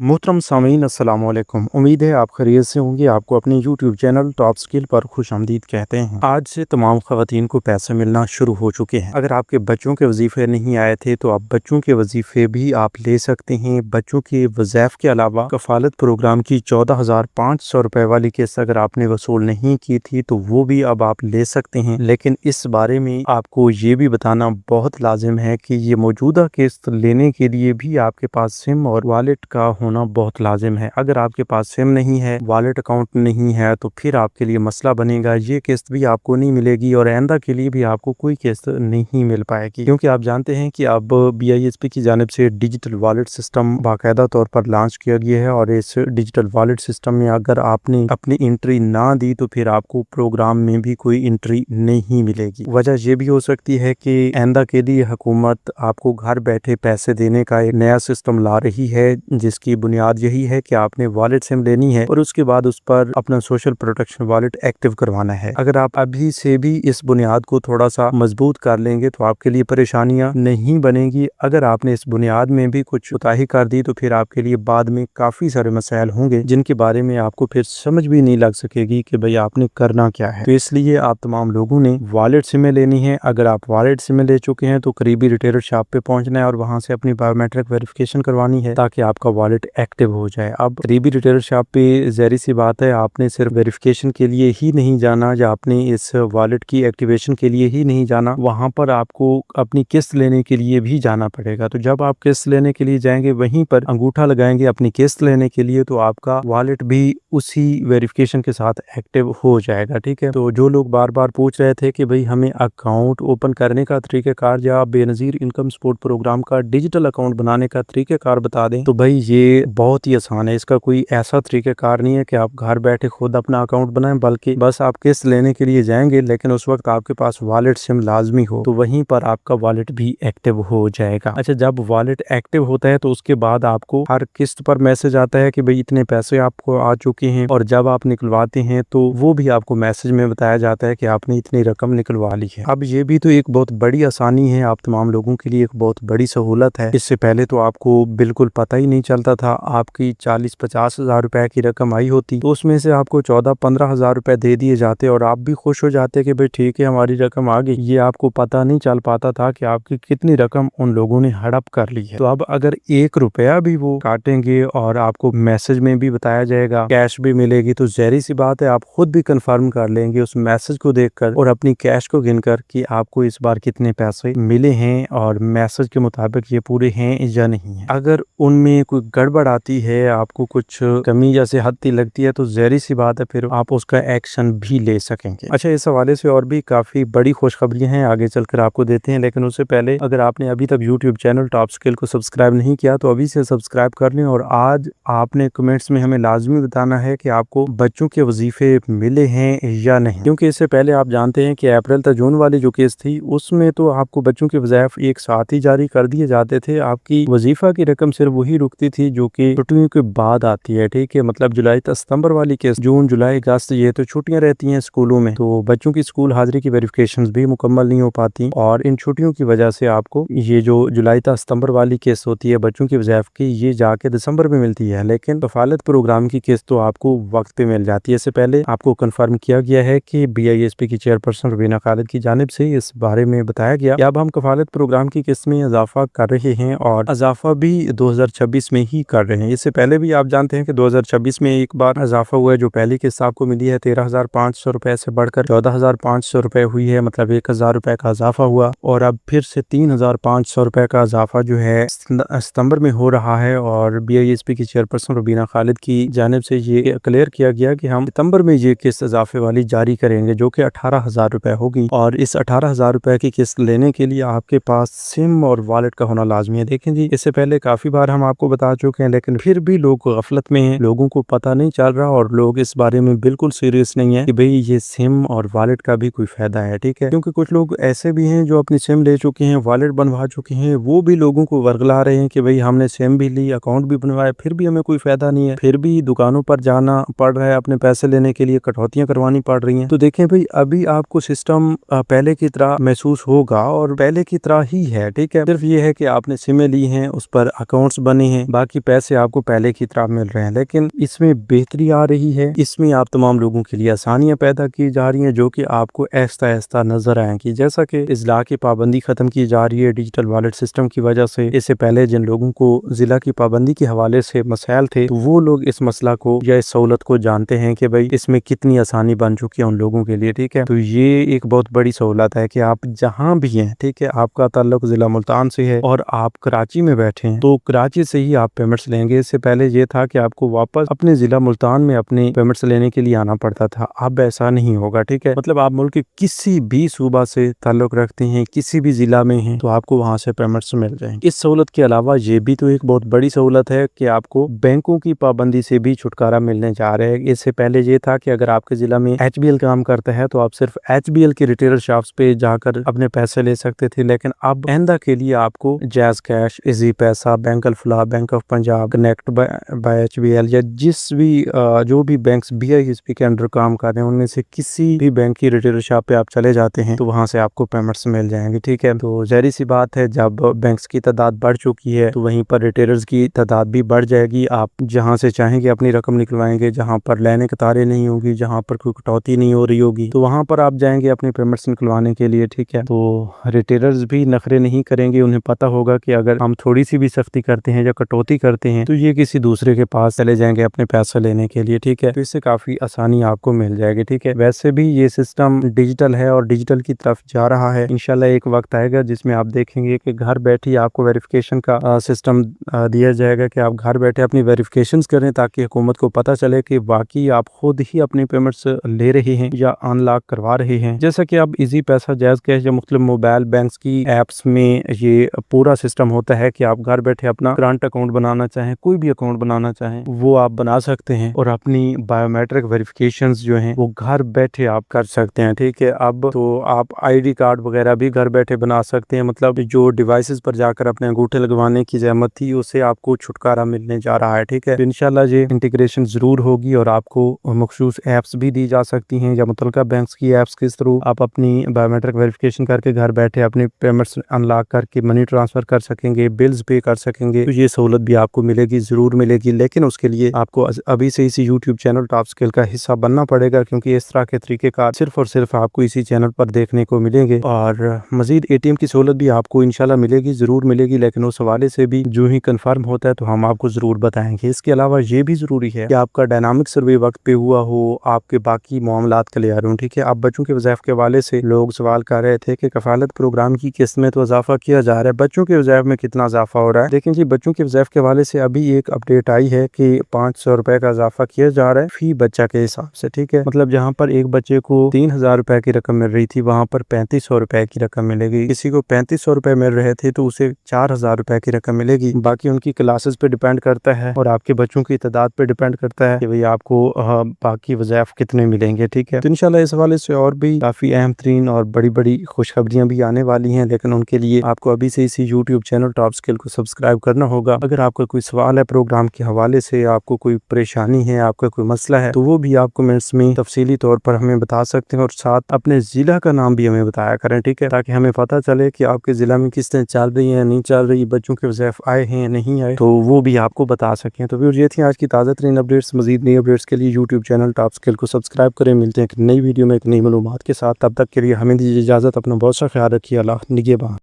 मोहतरम सामीन अस्सलाम वालेकुम। उम्मीद है आप खैरियत से होंगे। आपको अपने यूट्यूब चैनल टॉप स्किल पर खुशामदीद कहते हैं। आज से तमाम ख़वातीन को पैसे मिलना शुरू हो चुके हैं। अगर आपके बच्चों के वजीफ़े नहीं आए थे तो अब बच्चों के वजीफ़े भी आप ले सकते हैं। बच्चों के वज़ैफ़ के अलावा कफ़ालत प्रोग्राम की 14,500 रुपए वाली किस्त अगर आपने वसूल नहीं की थी तो वो भी अब आप ले सकते हैं। लेकिन इस बारे में आपको ये भी बताना बहुत लाजिम है कि ये मौजूदा किस्त लेने के लिए भी आपके पास सिम और वॉलेट का होना बहुत लाजिम है। अगर आपके पास सिम नहीं है, वॉलेट अकाउंट नहीं है तो फिर आपके लिए मसला बनेगा। ये किस्त भी आपको नहीं मिलेगी और आइंदा के लिए भी आपको कोई किस्त नहीं मिल पाएगी, क्योंकि आप जानते हैं कि अब BISP की जानिब से डिजिटल वॉलेट सिस्टम बाकायदा तौर पर लॉन्च किया गया है और इस डिजिटल वॉलेट सिस्टम में अगर आपने अपनी एंट्री ना दी तो फिर आपको प्रोग्राम में भी कोई एंट्री नहीं मिलेगी। वजह यह भी हो सकती है कि आइंदा के लिए हुकूमत आपको घर बैठे पैसे देने का एक नया सिस्टम ला रही है, जिसकी बुनियाद यही है कि आपने वॉलेट सिम लेनी है और उसके बाद उस पर अपना सोशल प्रोटेक्शन वॉलेट एक्टिव करवाना है। अगर आप अभी से भी इस बुनियाद को थोड़ा सा मजबूत कर लेंगे तो आपके लिए परेशानियां नहीं बनेगी। अगर आपने इस बुनियाद में भी कुछ कोताही कर दी तो फिर आपके लिए बाद में काफी सारे मसाइल होंगे जिनके बारे में आपको फिर समझ भी नहीं लग सकेगी कि भाई आपने करना क्या है। तो इसलिए आप तमाम लोगों ने वॉलेट सिमें लेनी है। अगर आप वॉलेट सिमें ले चुके हैं तो करीबी रिटेलर शॉप पे पहुंचना है और वहां से अपनी बायोमेट्रिक वेरिफिकेशन करवानी है ताकि आपका वॉलेट एक्टिव हो जाए। अब करीबी रिटेलर शॉप पे ज़ाहिर सी बात है आपने सिर्फ वेरिफिकेशन के लिए ही नहीं जाना या आपने इस वॉलेट की एक्टिवेशन के लिए ही नहीं जाना, वहां पर आपको अपनी किस्त लेने के लिए भी जाना पड़ेगा। तो जब आप किस्त लेने के लिए जाएंगे वहीं पर अंगूठा लगाएंगे अपनी किस्त लेने के लिए तो आपका वॉलेट भी उसी वेरिफिकेशन के साथ एक्टिव हो जाएगा। ठीक है, तो जो लोग बार बार पूछ रहे थे कि भाई हमें अकाउंट ओपन करने का तरीक़ाकार या बेनज़ीर इनकम सपोर्ट प्रोग्राम का डिजिटल अकाउंट बनाने का तरीक़ाकार बता दें, तो भाई ये बहुत ही आसान है। इसका कोई ऐसा तरीक़ाकार नहीं है कि आप घर बैठे खुद अपना अकाउंट बनाएं, बल्कि बस आप किस्त लेने के लिए जाएंगे लेकिन उस वक्त आपके पास वॉलेट सिम लाजमी हो तो वहीं पर आपका वॉलेट भी एक्टिव हो जाएगा। अच्छा, जब वॉलेट एक्टिव होता है तो उसके बाद आपको हर किस्त पर मैसेज आता है कि भाई इतने पैसे आपको आ चुके हैं और जब आप निकलवाते हैं तो वो भी आपको मैसेज में बताया जाता है कि आपने इतनी रकम निकलवा ली है। अब ये भी तो एक बहुत बड़ी आसानी है, आप तमाम लोगों के लिए एक बहुत बड़ी सहूलत है। इससे पहले तो आपको बिल्कुल पता ही नहीं चलता था। आपकी 40-50 हज़ार रुपए की रकम आई होती तो उसमें से आपको 14-15 हज़ार रुपए दे दिए जाते और आप भी खुश हो जाते कि भाई ठीक है हमारी रकम आ गई। ये आपको पता नहीं चल पाता था कि आपकी कितनी रकम उन लोगों ने हड़प कर ली है। तो अब अगर 1 रुपया भी वो काटेंगे और आपको मैसेज में भी बताया जाएगा, कैश भी मिलेगी, तो ज़ाहिर सी बात है आप खुद भी कंफर्म कर लेंगे उस मैसेज को देखकर और अपनी कैश को गिनकर कि आपको इस बार कितने पैसे मिले हैं और मैसेज के मुताबिक ये पूरे हैं या नहीं है। अगर उनमें कोई गड़बड़ आती है, आपको कुछ कमी जैसे हद लगती है तो ज़ाहिर सी बात है फिर आप उसका एक्शन भी ले सकेंगे। अच्छा, इस हवाले से और भी काफी बड़ी खुशखबरियां हैं, आगे चलकर आपको देते हैं, लेकिन उससे पहले अगर आपने अभी तक यूट्यूब चैनल टॉप स्किल को सब्सक्राइब नहीं किया तो अभी से सब्सक्राइब कर लें और आज आपने कमेंट्स में हमें लाजमी बताना है कि आपको बच्चों के वजीफे मिले हैं या नहीं, क्योंकि इससे पहले आप जानते हैं कि अप्रैल तक जून वाली जो केस थी उसमें तो आपको बच्चों के वज़ाइफ एक साथ ही जारी कर दिए जाते थे। आपकी वजीफा की रकम सिर्फ वही रुकती थी जो कि छुट्टियों के बाद आती है। ठीक है, मतलब जुलाई तक सितंबर वाली केस, जून जुलाई अगस्त ये तो छुट्टियां रहती हैं स्कूलों में, तो बच्चों की स्कूल हाजिरी की वेरिफिकेशंस भी मुकम्मल नहीं हो पाती और इन छुट्टियों की वजह से आपको ये जो जुलाई तक सितंबर वाली केस होती है बच्चों की वज़ाइफ की, ये जाके दिसंबर में मिलती है। लेकिन कफालत प्रोग्राम की किस्त तो आपको वक्त पे मिल जाती है। इससे पहले आपको कंफर्म किया गया है कि BISP की चेयरपर्सन रुबीना खालिद की जानिब से इस बारे में बताया गया कि अब हम कफालत प्रोग्राम की किस्त में इजाफा कर रहे हैं और इजाफा भी 2026 में ही कर रहे हैं। इससे पहले भी आप जानते हैं कि 2026 में एक बार इजाफा हुआ है। जो पहली किस्त आपको मिली है 13,500 रुपए से बढ़कर 14,500 रुपए हुई है, मतलब 1,000 रुपए का इजाफा हुआ और अब फिर से 3,500 रुपए का इजाफा जो है सितंबर में हो रहा है और BISP की चेयरपर्सन रुबीना खालिद की जानिब से ये क्लियर किया गया कि हम सितंबर में ये किस्त इजाफे वाली जारी करेंगे जो कि 18,000 रुपए होगी और इस 18,000 रुपए की किस्त लेने के लिए आपके पास सिम और वॉलेट का होना लाजमी है। देखें जी, इससे पहले काफी बार हम आपको बता चुके हैं लेकिन फिर भी लोग गफलत में हैं, लोगों को पता नहीं चल रहा और लोग इस बारे में बिल्कुल सीरियस नहीं है कि भाई ये सिम और वॉलेट का भी कोई फायदा है। ठीक है, क्योंकि कुछ लोग ऐसे भी हैं जो अपनी सिम ले चुके हैं, वॉलेट बनवा चुके हैं, वो भी लोगों को वर्गला रहे हैं कि भाई हमने सिम भी ली, अकाउंट भी बनवाया, फिर भी हमें कोई फायदा नहीं है, फिर भी दुकानों पर जाना पड़ रहा है, अपने पैसे लेने के लिए कटौतियां करवानी पड़ रही हैं। तो देखें भाई, अभी आपको सिस्टम पहले की तरह महसूस होगा और पहले की तरह ही है। ठीक है, सिर्फ ये है कि आपने सिमें ली हैं, उस पर अकाउंट्स बने हैं, बाकी पैसे आपको पहले की तरह मिल रहे हैं, लेकिन इसमें बेहतरी आ रही है। इसमें आप तमाम लोगों के लिए आसानियां पैदा की जा रही हैं जो कि आपको आहिस्ता आहिस्ता नजर आएंगी। जैसा कि इजला की पाबंदी खत्म की जा रही है डिजिटल वॉलेट सिस्टम की वजह से। इससे पहले जिन लोगों को जिला की पाबंदी के हवाले से मसाइल थे, तो वो लोग इस मसला को या इस सहूलत को जानते हैं कि भाई इसमें कितनी आसानी बन चुकी है उन लोगों के लिए। ठीक है, तो ये एक बहुत बड़ी सहूलत है कि आप जहाँ भी हैं, ठीक है, आपका ताल्लुक जिला मुल्तान से है और आप कराची में बैठे हैं, तो कराची से ही आप पेमेंट्स लेंगे। इससे पहले ये था कि आपको वापस अपने जिला मुल्तान में अपने पेमेंट्स लेने के लिए आना पड़ता था। अब ऐसा नहीं होगा। ठीक है, मतलब आप मुल्क के किसी भी सूबा से ताल्लुक रखते हैं, किसी भी जिला में हैं, तो आपको वहां से पेमेंट्स मिल जाएंगे। इस सहूलत के अलावा ये भी तो एक बहुत बड़ी सहूलत है कि आपको बैंकों की पाबंदी से भी छुटकारा मिलने जा रहा है। इससे पहले ये था कि अगर आपके जिला में HBL काम करता है तो आप सिर्फ HBL के रिटेलर शॉप्स पे जाकर अपने पैसे ले सकते थे, लेकिन अब आइंदा के लिए आपको Jazz Cash, Easypaisa, bank Alfalah, bank of Punjab, connect by HBL या जिस भी जो भी बैंक्स BISP के अंडर काम कर रहे हैं उनमें से किसी भी बैंक की रिटेलर शॉप पे आप चले जाते हैं तो वहां से आपको पेमेंट्स मिल जाएंगे। ठीक है, तो जाहिर सी बात है जब बैंक्स की तादाद बढ़ चुकी है तो वहीं पर रिटेलर्स की तादाद भी बढ़ जाएगी। आप जहां से चाहेंगे अपनी रकम निकलवाएंगे, जहां पर लाइनें कतारें नहीं होगी, जहां पर कोई कटौती नहीं हो रही होगी, तो वहां पर आप जाएंगे अपनी पेमेंट्स निकलवाने के लिए। ठीक है, तो रिटेलर्स भी नखरे नहीं करेंगे। उन्हें पता होगा कि अगर हम थोड़ी सी भी सख्ती करते हैं या कटौती करते हैं तो ये किसी दूसरे के पास चले जाएंगे अपने पैसा लेने के लिए। ठीक है, तो इससे काफी आसानी आपको मिल जाएगी। ठीक है, वैसे भी ये सिस्टम डिजिटल है और डिजिटल की तरफ जा रहा है। इंशाल्लाह एक वक्त आएगा जिसमें आप देखेंगे कि घर बैठे आपको वेरिफिकेशन का सिस्टम दिया जाएगा कि आप घर बैठे अपनी वेरिफिकेशन करें ताकि हुकूमत को पता चले कि वाकई आप खुद ही अपनी पेमेंट्स ले रहे हैं या अनलॉक करवा रहे हैं। जैसा कि आप इजी पैसा, जैज कैश या मुख्तलिफ मोबाइल बैंक्स की एप्स में ये पूरा सिस्टम होता है कि आप घर बैठे अपना करंट अकाउंट बनाना चाहें, कोई भी अकाउंट बनाना चाहें वो आप बना सकते हैं और अपनी बायोमेट्रिक वेरिफिकेशंस जो हैं वो घर बैठे आप कर सकते हैं। ठीक है, अब तो आप ID कार्ड वगैरह भी घर बैठे बना सकते हैं। मतलब जो डिवाइसेस पर जाकर अपने अंगूठे लगवाने की जहमत थी उससे आपको छुटकारा मिलने जा रहा है। ठीक है, तो इंशाल्लाह ये इंटीग्रेशन जरूर होगी और आपको मखसूस एप्स भी दी जा सकती हैं या मुतल्लिका बैंक्स की एप्स के थ्रू आप अपनी बायोमेट्रिक वेरिफिकेशन करके घर बैठे अपने पेमेंट्स अनलॉक करके मनी ट्रांसफर कर सकेंगे, बिल्स पे कर सकेंगे। तो ये सहूलत भी आपको मिलेगी, जरूर मिलेगी, लेकिन उसके लिए आपको अभी से इसी यूट्यूब चैनल टॉप स्किल का हिस्सा बनना पड़ेगा, क्योंकि इस तरह के तरीकेकार सिर्फ और सिर्फ आपको इसी चैनल पर देखने को मिलेंगे। और मजीद ATM की सहूलत भी आपको इंशाल्लाह मिलेगी, जरूर मिलेगी, लेकिन उस हवाले से भी जो ही कंफर्म होता है तो हम आपको जरूर बताएंगे। इसके अलावा ये भी जरूरी है कि आपका डायनामिक सर्वे वक्त पे हुआ हो, आपके बाकी मामलात क्लियर हों। ठीक है, आप बच्चों के वज़ाइफ के हवाले से लोग सवाल कर रहे थे कि कफालत प्रोग्राम की किस्त में तो इजाफा किया जा रहा है, बच्चों के वज़ाइफ में कितना इजाफा हो रहा है। लेकिन जी बच्चों के वज़ाइफ के हवाले से अभी एक अपडेट आई है कि 500 रुपए का इजाफा किया जा रहा है फी बच्चा के हिसाब से। ठीक है, मतलब जहाँ पर एक बच्चे को 3000 रुपए की रकम मिल रही थी वहाँ पर 3500 रुपए की रकम मिलेगी। किसी को 3500 रुपए मिल रहे थे तो उसे 4000 रुपए की रकम मिलेगी। बाकी उनकी क्लासेस पे डिपेंड करता है और आपके बच्चों की तादाद पे डिपेंड करता है कि भाई आपको बाकी वज़ाइफ कितने मिलेंगे। ठीक है, तो इंशाल्लाह इस हवाले से और भी काफी अहम तरीन और बड़ी बड़ी खुशखबरियां भी आने वाली हैं, लेकिन उनके लिए आपको अभी से इसी यूट्यूब चैनल टॉप स्किल को सब्सक्राइब करना होगा। अगर आपका कोई सवाल है प्रोग्राम के हवाले से, आपको कोई परेशानी है, आपका कोई मसला है, तो वो भी आप कमेंट्स में तफसीली तौर पर हमें बता सकते हैं और साथ अपने जिला का नाम भी हमें बताया करें। ठीक है, ताकि हमें पता चले कि आपके जिला में किस्तें चल रही हैं, नहीं चल रही, बच्चों के वज़ाइफ आए हैं नहीं आए, तो वो भी आपको बता सकें। तो ये थी आज की ताज़ा तरीन अपडेट्स। मजीद नई अपडेट्स के लिए यूट्यूब चैनल टॉप स्किल को सब्सक्राइब करें। मिलते हैं एक नई वीडियो में एक नई मालूमात के साथ, तब तक के लिए हमें दीजिए इजाज़त। अपना बहुत सा ख्याल रखिए। अल्लाह निगहबान।